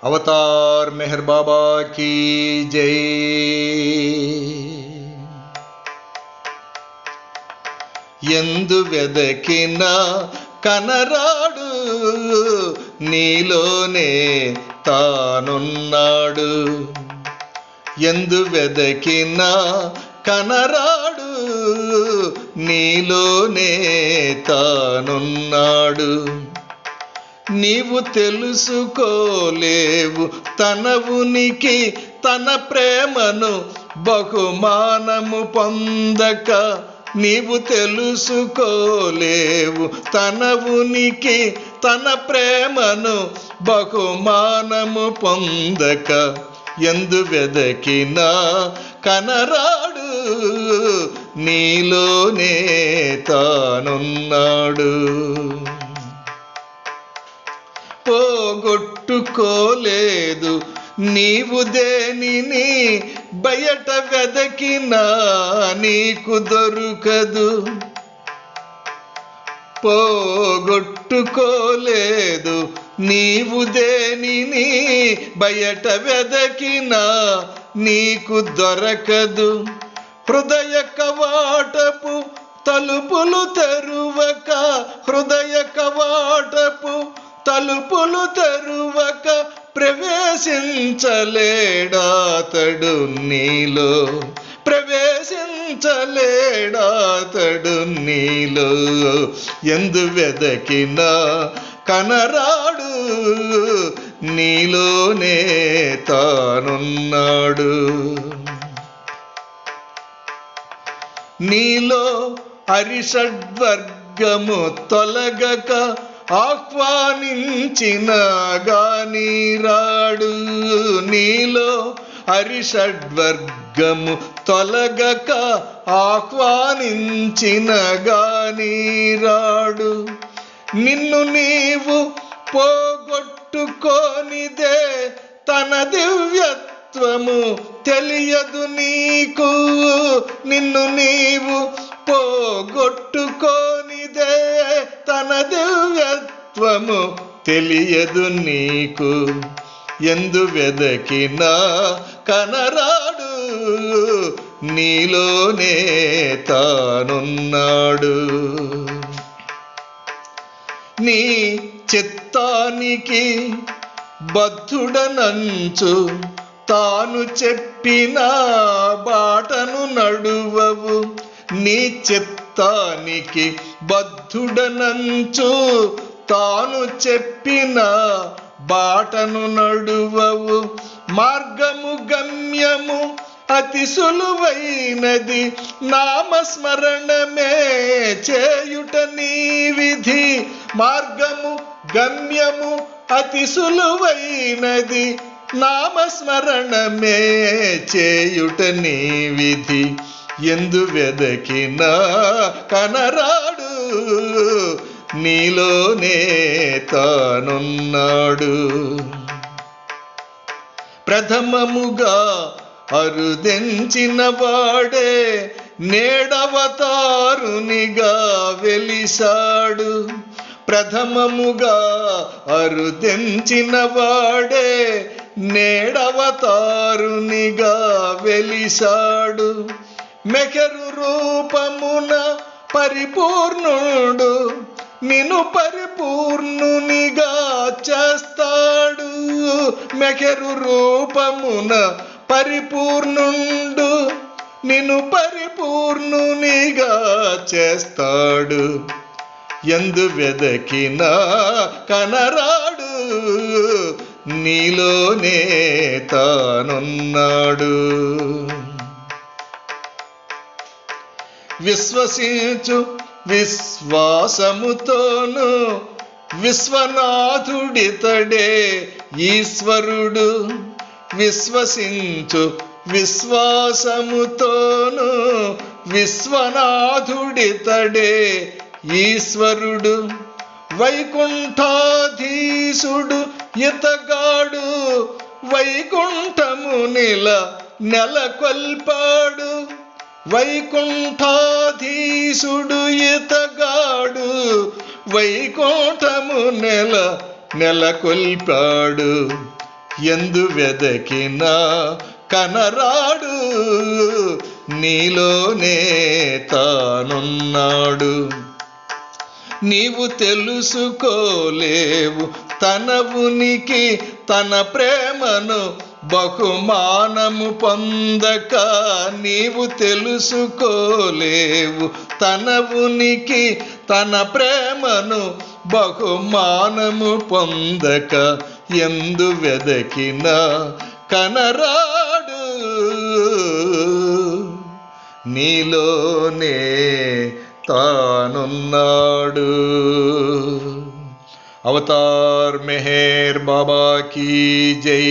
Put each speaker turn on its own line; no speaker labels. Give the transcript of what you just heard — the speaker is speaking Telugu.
అవతార్ మెహర్ బాబా కీ జై. ఎందు వెదకినా కనరాడు, నీలోనే తానున్నాడు. ఎందు వెదకినా కనరాడు, నీలోనే తానున్నాడు. నీవు తెలుసుకోలేవు తన ఉనికి, తన ప్రేమను బహుమానము పొందక. నీవు తెలుసుకోలేవు తన ఉనికి, తన ప్రేమను బహుమానము పొందక. ఎందు వెదకినా కనరాడు, నీలోనే తానున్నాడు. పోగొట్టుకోలేదు నీవు దేనిని, బయట వెదకినా నీకు దొరకదు. పోగొట్టుకోలేదు నీవు దేనిని, బయట వెదకినా నీకు దొరకదు. హృదయ కవాటపు తలుపులు తెరువక, హృదయ కవాటపు తలుపులు తెరువక ప్రవేశించలేడాతడు నీలో, ప్రవేశించలేడాతడు నీలో. ఎందు వెదకినా కనరాడు, నీలోనే తానున్నాడు. నీలో అరిషడ్వర్గము తొలగక, ఆహ్వానించిన గాని రాడు. నీలో అరిషడ్వర్గము తొలగక, ఆహ్వానించిన గాని రాడు. నిన్ను నీవు పోగొట్టుకోనిదే తన దివ్యత్వము తెలియదు నీకు. నిన్ను నీవు పోగొట్టుకోనిదే తన దివ్యత్వము తెలియదు నీకు. ఎందు వెదకినా కనరాడు, నీలోనే తానున్నాడు. నీ చిత్తానికి బద్ధుడనంచు, తాను చెప్పిన బాటను నడువవు. నీ చిత్తానికి బద్ధుడనంచు, తాను చెప్పిన బాటను నడువవు. మార్గము గమ్యము అతి సులువైనది, నామస్మరణమే చేయుట నీ విధి. మార్గము గమ్యము అతి సులువైనది, నామస్మరణమే చేయుట నీ విధి. ఎందు వెదకినా కనరాడు, నీలోనే తానున్నాడు. ప్రథమముగా అరుదెంచిన వాడే నేడవతారునిగా వెలిసాడు. ప్రథమముగా అరుదెంచిన వాడే నేడవతారునిగా వెలిసాడు. మెహరు రూపమున పరిపూర్ణుడు నిన్ను పరిపూర్ణునిగా చేస్తాడు. మెహరు రూపమున పరిపూర్ణుండు నిన్ను పరిపూర్ణునిగా చేస్తాడు. ఎందు వెదకినా కనరాడు, నీలోనే తానున్నాడు. విశ్వసించు విశ్వాసముతోను, విశ్వనాథుడితడే ఈశ్వరుడు. విశ్వసించు విశ్వాసముతోను, విశ్వనాథుడితడే ఈశ్వరుడు. వైకుంఠాధీశుడు ఇతగాడు, వైకుంఠము నెలకొల్పాడు. వైకుంఠాధీశుడు ఇతగాడు, వైకుంఠము నెలకొల్పాడు. ఎందు వెదకినా కనరాడు, నీలోనే తానున్నాడు. నీవు తెలుసుకోలేవు తన ఉనికి, తన ప్రేమను బహుమానము పొందక. నీవు తెలుసుకోలేవు తన ఉనికి, తన ప్రేమను బహుమానము పొందక. ఎందు వెదకినా కనరాడు, నీలోనే తానున్నాడు. అవతార్ మెహర్ బాబా కీ జై.